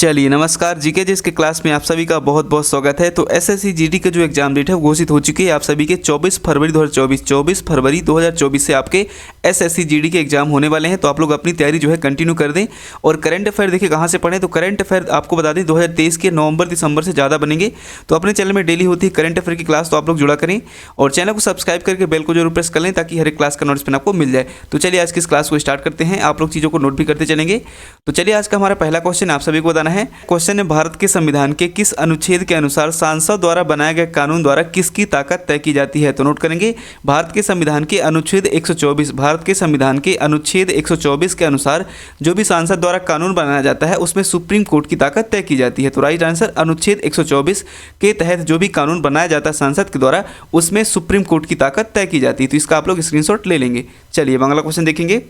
चलिए नमस्कार, जीके जिस के क्लास में आप सभी का बहुत बहुत स्वागत है। तो एसएससी जीडी का जो एग्जाम डेट है वो घोषित हो चुकी है आप सभी के 24 फरवरी 2024 से आपके एसएससी जीडी के एग्जाम होने वाले हैं। तो आप लोग अपनी तैयारी जो है कंटिन्यू कर दें। और करंट अफेयर देखिए कहाँ से पढ़ें, तो करंट अफेयर आपको बता दें 2023 के नवंबर दिसंबर से ज़्यादा बनेंगे। तो अपने चैनल में डेली होती है करंट अफेयर की क्लास, तो आप लोग जुड़ा करें और चैनल को सब्सक्राइब करके बेल को जरूर प्रेस कर लें ताकि हर एक क्लास का नोटिफिकेशन आपको मिल जाए। तो चलिए आज की इस क्लास को स्टार्ट करते हैं, आप लोग चीज़ों को नोट भी करते चलेंगे। तो चलिए आज का हमारा पहला क्वेश्चन आप सभी को बताना है। क्वेश्चन है, भारत के संविधान के किस अनुच्छेद के अनुसार सांसद द्वारा बनाए गए कानून द्वारा किसकी ताकत तय की जाती है। तो नोट करेंगे भारत के संविधान के अनुच्छेद 124, भारत के संविधान के अनुच्छेद 124 के अनुसार जो भी सांसद द्वारा कानून बनाया जाता है उसमें सुप्रीम कोर्ट की ताकत तय की जाती है। तो राइट आंसर अनुच्छेद 124 के तहत जो भी कानून बनाया जाता है सांसद के द्वारा उसमें सुप्रीम कोर्ट की ताकत तय की जाती है। तो इसका आप लोग स्क्रीनशॉट ले लेंगे। चलिए अगला क्वेश्चन देखेंगे।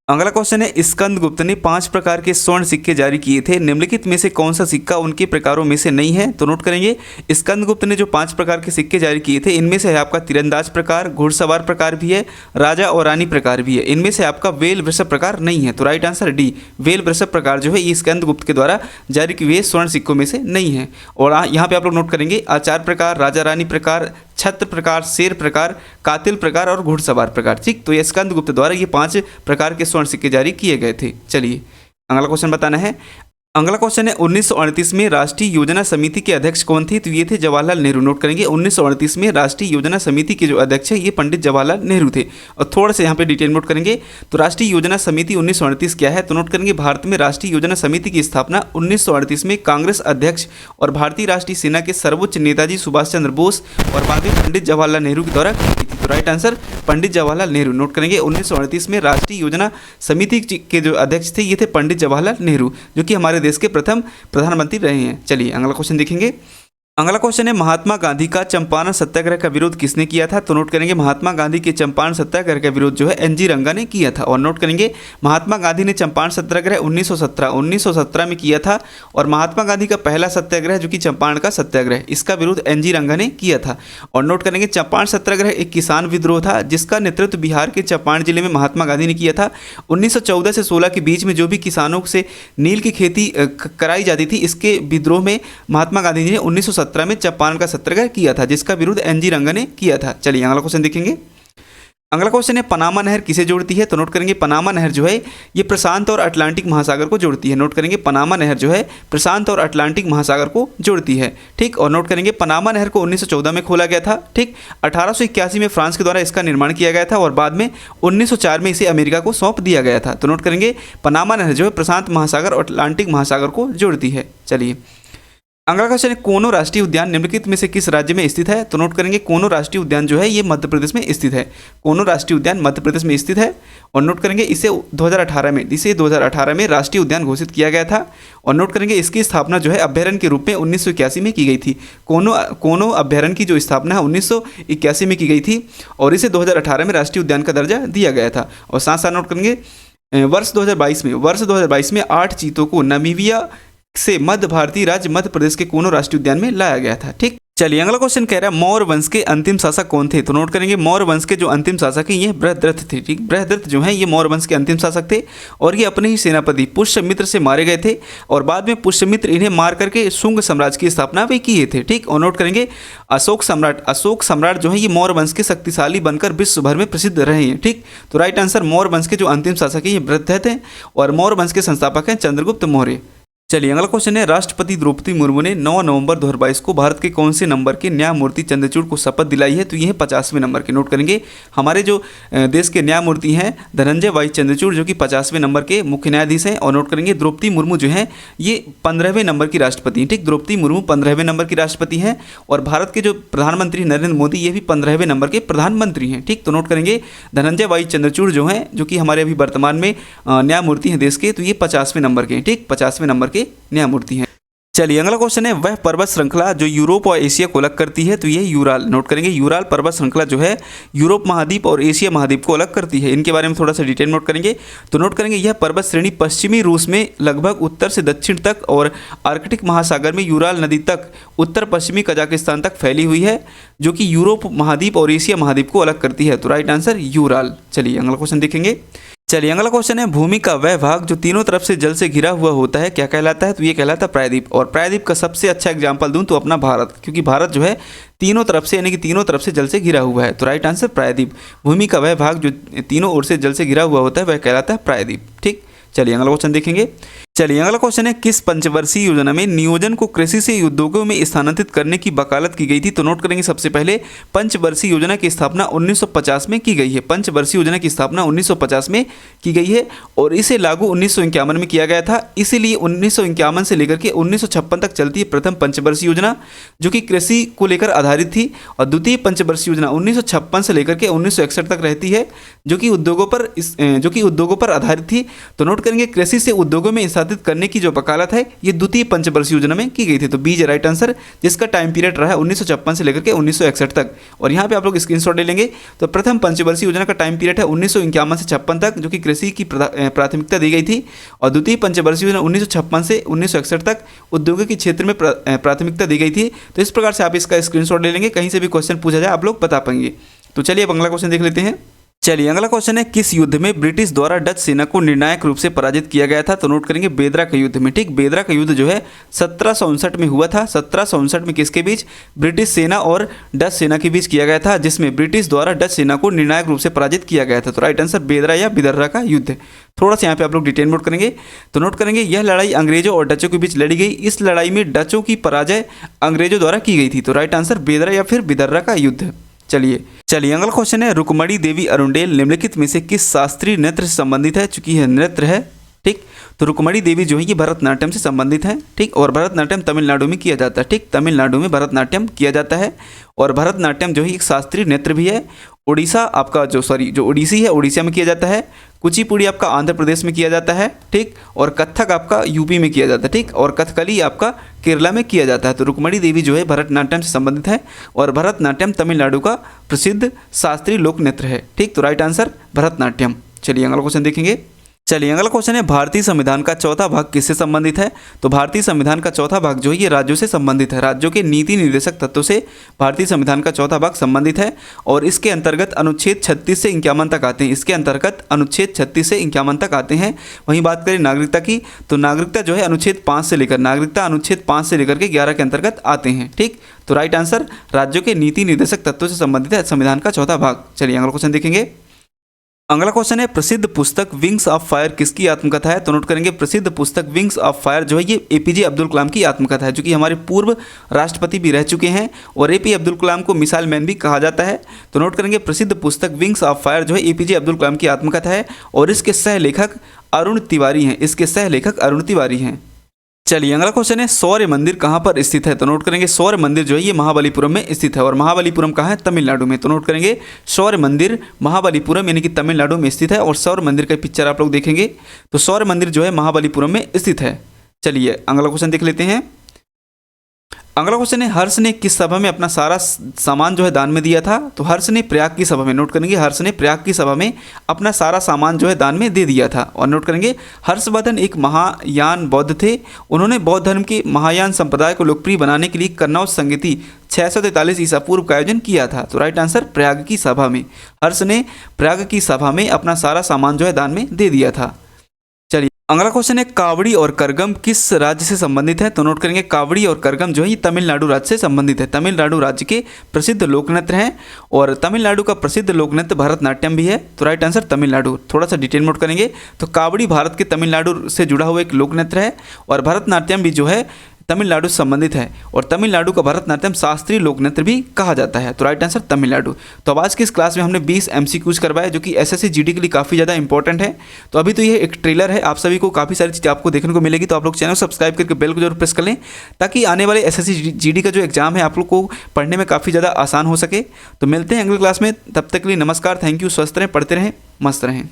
अगला क्वेश्चन है, स्कंदगुप्त ने 5 प्रकार के स्वर्ण सिक्के जारी किए थे, निम्नलिखित में से कौन सा सिक्का उनके प्रकारों में से नहीं है। तो नोट करेंगे स्कंदगुप्त ने जो 5 प्रकार के सिक्के जारी किए थे इनमें से है आपका तीरंदाज प्रकार, घुड़सवार प्रकार भी है, राजा और रानी प्रकार भी है। इनमें से आपका वेल वृषभ प्रकार नहीं है। तो राइट आंसर डी, वेल वृषभ प्रकार जो है ये स्कंदगुप्त के द्वारा जारी किए हुए स्वर्ण सिक्कों में से नहीं है। और यहाँ पे आप लोग नोट करेंगे आचार प्रकार, राजा रानी प्रकार, छत्र प्रकार, शेर प्रकार, कातिल प्रकार और घुड़सवार प्रकार। ठीक, तो ये स्कंदगुप्त द्वारा ये 5 प्रकार के स्वर्ण सिक्के जारी किए गए थे। चलिए अगला क्वेश्चन बताना है। अगला क्वेश्चन है, 1938 में राष्ट्रीय योजना समिति के अध्यक्ष कौन थे। तो ये थे जवाहरलाल नेहरू। नोट करेंगे 1938 में राष्ट्रीय योजना समिति के जो अध्यक्ष है ये पंडित जवाहरलाल नेहरू थे। और थोड़ा सा यहाँ पे डिटेल नोट करेंगे। तो राष्ट्रीय योजना समिति 1938 क्या है। तो नोट करेंगे भारत में राष्ट्रीय योजना समिति की स्थापना 1938 में कांग्रेस अध्यक्ष और भारतीय राष्ट्रीय सेना के सर्वोच्च नेताजी सुभाष चंद्र बोस और बाद में पंडित जवाहरलाल नेहरू के द्वारा की थी। तो right answer Pandit Jawaharlal Nehru. Note करेंगे 1938 में राष्ट्रीय योजना समिति के जो अध्यक्ष थे ये थे पंडित जवाहरलाल नेहरू, जो कि हमारे देश के प्रथम प्रधानमंत्री रहे हैं। चलिए अगला क्वेश्चन देखेंगे। अगला क्वेश्चन है, महात्मा गांधी का चंपारण सत्याग्रह का विरोध किसने किया था। तो नोट करेंगे महात्मा गांधी के चंपारण सत्याग्रह का विरोध जो है एनजी रंगा ने किया था। और नोट करेंगे महात्मा गांधी ने चंपारण सत्याग्रह 1917 में किया था। और महात्मा गांधी का पहला सत्याग्रह जो कि चंपारण का सत्याग्रह, इसका विरोध एनजी रंगा ने किया था। और नोट करेंगे चंपारण सत्याग्रह एक किसान विद्रोह था जिसका नेतृत्व बिहार के चंपारण जिले में महात्मा गांधी ने किया था। 1914 से 16 के बीच में जो भी किसानों से नील की खेती कराई जाती थी इसके विद्रोह में महात्मा गांधी जी ने 1917 में चंपारण का सत्याग्रह किया था जिसका विरोध एनजी रंगा ने किया था। चलिए अगला क्वेश्चन देखेंगे। अगला क्वेश्चन है, पनामा नहर किसे जोड़ती है। तो नोट करेंगे पनामा नहर जो है ये प्रशांत और अटलांटिक महासागर को जोड़ती है। नोट करेंगे पनामा नहर जो है प्रशांत और अटलांटिक महासागर को जोड़ती है। ठीक, और नोट करेंगे पनामा नहर को 1914 में खोला गया था। ठीक, 1881 में फ्रांस के द्वारा इसका निर्माण किया गया था और बाद में 1904 में इसे अमेरिका को सौंप दिया गया था। तो नोट करेंगे पनामा नहर जो है प्रशांत महासागर और अटलांटिक महासागर को जोड़ती है। चलिए अगला क्वेश्चन है, कोनो राष्ट्रीय उद्यान निम्नलिखित में से किस राज्य में स्थित है। तो नोट करेंगे कोनो राष्ट्रीय उद्यान जो है ये मध्य प्रदेश में स्थित है। कोनो राष्ट्रीय उद्यान मध्य प्रदेश में स्थित है। और नोट करेंगे इसे 2018 में राष्ट्रीय उद्यान घोषित किया गया था। और नोट करेंगे इसकी स्थापना जो है अभ्यारण्य के रूप में 1981 में की गई थी। कोनो अभ्यारण्य की जो स्थापना है 1981 में की गई थी और इसे 2018 में राष्ट्रीय उद्यान का दर्जा दिया गया था। और साथ साथ नोट करेंगे वर्ष 2022 में 8 चीतों को नामीबिया से मध्य भारतीय राज्य मध्य प्रदेश के कोनो राष्ट्रीय उद्यान में लाया गया था। ठीक, चलिए अगला क्वेश्चन कह रहा है, मौर्य वंश के अंतिम शासक कौन थे। तो नोट करेंगे मौर्य वंश के जो अंतिम शासक हैं ये बृहद्रथ थे। ठीक, बृहद्रथ जो हैं ये मौर्य वंश के अंतिम शासक थे और ये अपने ही सेनापति पुष्यमित्र से मारे गए थे और बाद में पुष्यमित्र इन्हें मार करके शुंग साम्राज्य की स्थापना वे किए थे। ठीक, और नोट करेंगे अशोक सम्राट जो है ये मौर्य वंश के शक्तिशाली बनकर विश्व भर में प्रसिद्ध रहे हैं। ठीक, तो राइट आंसर मौर्य वंश के जो अंतिम शासक हैं ये बृहद्रथ हैं और मौर्य वंश के संस्थापक हैं चंद्रगुप्त मौर्य। चलिए अगला क्वेश्चन है, राष्ट्रपति द्रौपदी मुर्मू ने 9 नवंबर 2022 को भारत के कौन से नंबर के न्यायमूर्ति चंद्रचूड़ को शपथ दिलाई है। तो ये है 50वें नंबर के। नोट करेंगे हमारे जो देश के न्यायमूर्ति हैं धनंजय वाई चंद्रचूड़ जो कि 50वें नंबर के मुख्य न्यायाधीश हैं। और नोट करेंगे द्रौपदी मुर्मू जो है ये 15वें नंबर की राष्ट्रपति हैं। ठीक, द्रौपदी मुर्मू 15वें नंबर की राष्ट्रपति हैं और भारत के जो प्रधानमंत्री नरेंद्र मोदी ये भी 15वें नंबर के प्रधानमंत्री हैं। ठीक, तो नोट करेंगे धनंजय वाई चंद्रचूड़ जो हैं जो कि हमारे अभी वर्तमान में न्यायमूर्ति हैं देश के, तो ये 50वें नंबर के हैं। ठीक, 50वें नंबर के न्यायमूर्ति हैं। चलिए अगला क्वेश्चन है, वह पर्वत श्रृंखला जो यूरोप और एशिया को अलग करती है। तो ये यूराल। नोट करेंगे यूराल पर्वत श्रृंखला जो है यूरोप महाद्वीप और एशिया महाद्वीप को अलग करती है। इनके बारे में थोड़ा सा डिटेल नोट करेंगे। तो नोट करेंगे यह पर्वत श्रेणी पश्चिमी रूस में लगभग उत्तर से दक्षिण तक और आर्कटिक महासागर में यूराल नदी तक उत्तर पश्चिमी कजाकिस्तान तक फैली हुई है जो कि यूरोप महाद्वीप और एशिया महाद्वीप को अलग करती है। तो राइट आंसर यूराल। चलिए अगला क्वेश्चन देखेंगे। चलिए अगला क्वेश्चन है, भूमि का वह भाग जो तीनों तरफ से जल से घिरा हुआ होता है क्या कहलाता है? तो ये कहलाता है प्रायद्वीप। और प्रायद्वीप का सबसे अच्छा एग्जांपल दूं तो अपना भारत, क्योंकि भारत जो है तीनों तरफ से यानी कि तीनों तरफ से जल से घिरा हुआ है। तो राइट आंसर प्रायद्वीप। भूमि का वह भाग जो तीनों ओर से जल से घिरा हुआ होता है वह कहलाता है प्रायद्वीप। ठीक, चलिए अगला क्वेश्चन देखेंगे। चलिए अगला क्वेश्चन है, किस पंचवर्षीय योजना में नियोजन को कृषि से उद्योगों में स्थानांतरित करने की वकालत की गई थी? तो नोट करेंगे सबसे पहले पंचवर्षीय योजना की स्थापना 1950 में की गई है। पंचवर्षीय योजना की स्थापना 1950 में की गई है और इसे लागू 1951 में किया गया था। इसीलिए 1951 से लेकर के 1956 तक चलती है प्रथम पंचवर्षीय योजना, जो कि कृषि को लेकर आधारित थी। और द्वितीय पंचवर्षीय योजना 1956 से लेकर के 1961 तक रहती है, जो कि उद्योगों पर आधारित थी। तो नोट करेंगे कृषि से उद्योगों में स्थापित करने की जो वकालत है ये द्वितीय पंचवर्षीय योजना में की गई थी। तो बी इज राइट आंसर, जिसका टाइम पीरियड रहा है 1956 से लेकर के 1961 तक। और यहाँ पे आप लोग स्क्रीनशॉट ले लेंगे। तो प्रथम पंचवर्षीय योजना का टाइम पीरियड है 1951 से 56 तक, जो कि कृषि की प्राथमिकता दी गई थी। और द्वितीय पंचवर्षीय योजना 1956 से 1961 तक उद्योगों के क्षेत्र में प्राथमिकता दी गई थी। तो इस प्रकार से आप इसका स्क्रीनशॉट ले लेंगे, कहीं से भी क्वेश्चन पूछा जाए आप लोग बता पाएंगे। तो चलिए अब अगला क्वेश्चन देख लेते हैं। चलिए अगला क्वेश्चन है, किस युद्ध में ब्रिटिश द्वारा डच सेना को निर्णायक रूप से पराजित किया गया था? तो नोट करेंगे बेदरा के युद्ध में। ठीक, बेदरा का युद्ध जो है 1759 में हुआ था। 1759 में किसके बीच? ब्रिटिश सेना और डच सेना के बीच किया गया था, जिसमें ब्रिटिश द्वारा डच सेना को निर्णायक रूप से पराजित किया गया था। तो राइट आंसर बेदरा या बिदर्रा का युद्ध। थोड़ा सा यहाँ पे आप लोग डिटेल नोट करेंगे। तो नोट करेंगे यह लड़ाई अंग्रेजों और डचों के बीच लड़ी गई। इस लड़ाई में डचों की पराजय अंग्रेजों द्वारा की गई थी। तो राइट आंसर बेदरा या फिर बिदर्रा का युद्ध। चलिए अगला क्वेश्चन है, रुक्मणी देवी अरुंडेल निम्नलिखित में से किस शास्त्रीय नृत्य से संबंधित है? चूंकि यह नृत्य है, ठीक, तो रुक्मणी देवी जो है ये भरतनाट्यम से संबंधित है। ठीक, और भरतनाट्यम तमिलनाडु में किया जाता है। ठीक, तमिलनाडु में भरतनाट्यम किया जाता है। और भरतनाट्यम जो है एक शास्त्रीय नृत्य भी है। उड़ीसा आपका जो ओडिसी है उड़ीसा में किया जाता है। कुचिपुड़ी आपका आंध्र प्रदेश में किया जाता है। ठीक, और कथक आपका यूपी में किया जाता है। ठीक, और कथकली आपका केरला में किया जाता है। तो रुक्मणी देवी जो है भरतनाट्यम से संबंधित है और भरतनाट्यम तमिलनाडु का प्रसिद्ध शास्त्रीय लोक नृत्य है। ठीक, तो राइट आंसर भरतनाट्यम। चलिए अगला क्वेश्चन देखेंगे। चलिए अगला क्वेश्चन है, भारतीय संविधान का चौथा भाग किससे संबंधित है? तो भारतीय संविधान का चौथा भाग जो है ये राज्यों से संबंधित है। राज्यों के नीति निर्देशक तत्वों से भारतीय संविधान का चौथा भाग संबंधित है। और इसके अंतर्गत अनुच्छेद 36 से 51 तक आते हैं। इसके अंतर्गत अनुच्छेद 36 से 51 तक आते हैं। वहीं बात करें नागरिकता की, तो नागरिकता जो है अनुच्छेद 5 से लेकर के 11 के अंतर्गत आते हैं। ठीक, तो राइट आंसर राज्यों के नीति निर्देशक तत्वों से संबंधित है संविधान का चौथा भाग। चलिए अगला क्वेश्चन देखेंगे। अगला क्वेश्चन है, प्रसिद्ध पुस्तक विंग्स ऑफ फायर किसकी आत्मकथा है? तो नोट करेंगे प्रसिद्ध पुस्तक विंग्स ऑफ फायर जो है ये एपीजे अब्दुल कलाम की आत्मकथा है, जो कि हमारे पूर्व राष्ट्रपति भी रह चुके हैं। और एपी अब्दुल कलाम को मिसाइल मैन भी कहा जाता है। तो नोट करेंगे प्रसिद्ध पुस्तक विंग्स ऑफ फायर जो है एपीजे अब्दुल कलाम की आत्मकथा है और इसके सह लेखक अरुण तिवारी हैं। चलिए अगला क्वेश्चन है, सौर्य मंदिर कहाँ पर स्थित है? तो नोट करेंगे सौर्य मंदिर जो है ये महाबलीपुरम में स्थित है। और महाबलीपुरम कहाँ है? तमिलनाडु में। तो नोट करेंगे सौर्य मंदिर महाबलीपुरम यानी कि तमिलनाडु में स्थित है। और सौर्य मंदिर का पिक्चर आप लोग देखेंगे तो सौर्य मंदिर जो है महाबलीपुरम में स्थित है। चलिए अगला क्वेश्चन देख लेते हैं। अगला क्वेश्चन है, हर्ष ने किस सभा में अपना सारा सामान जो है दान में दिया था? तो हर्ष ने प्रयाग की सभा में। नोट करेंगे हर्ष ने प्रयाग की सभा में अपना सारा सामान जो है दान में दे दिया था। और नोट करेंगे हर्षवर्धन एक महायान बौद्ध थे। उन्होंने बौद्ध धर्म के महायान संप्रदाय को लोकप्रिय बनाने के लिए कन्नौज संगीति 643 ईसा पूर्व का आयोजन किया था। तो राइट आंसर प्रयाग की सभा में। हर्ष ने प्रयाग की सभा में अपना सारा सामान जो है दान में दे दिया था। अगला क्वेश्चन है, कावड़ी और करगम किस राज्य से संबंधित है? तो नोट करेंगे कावड़ी और करगम जो है ये तमिलनाडु राज्य से संबंधित है। तमिलनाडु राज्य के प्रसिद्ध लोकनृत्य हैं और तमिलनाडु का प्रसिद्ध लोकनृत्य भरतनाट्यम भी है। तो राइट आंसर तमिलनाडु। थोड़ा सा डिटेल नोट करेंगे तो कावड़ी भारत के तमिलनाडु से जुड़ा हुआ एक लोकनृत्य है और भरतनाट्यम भी जो है तमिलनाडु से संबंधित है। और तमिलनाडु का भरतनाट्यम शास्त्रीय लोकनृत्य भी कहा जाता है। तो राइट आंसर तमिलनाडु। तो अब आज की इस क्लास में हमने 20 MCQs करवाए जो कि SSC GD के लिए काफ़ी ज़्यादा इंपॉर्टेंट है। तो अभी तो ये एक ट्रेलर है, आप सभी को काफ़ी सारी चीज़ें आपको देखने को मिलेगी। तो आप लोग चैनल सब्सक्राइब करके बेल को जरूर प्रेस कर लें ताकि आने वाले SSC GD का जो एग्जाम है आप लोग को पढ़ने में काफ़ी ज़्यादा आसान हो सके। तो मिलते हैं अगली क्लास में, तब तक के लिए नमस्कार, थैंक यू, स्वस्थ रहें, पढ़ते रहें, मस्त रहें।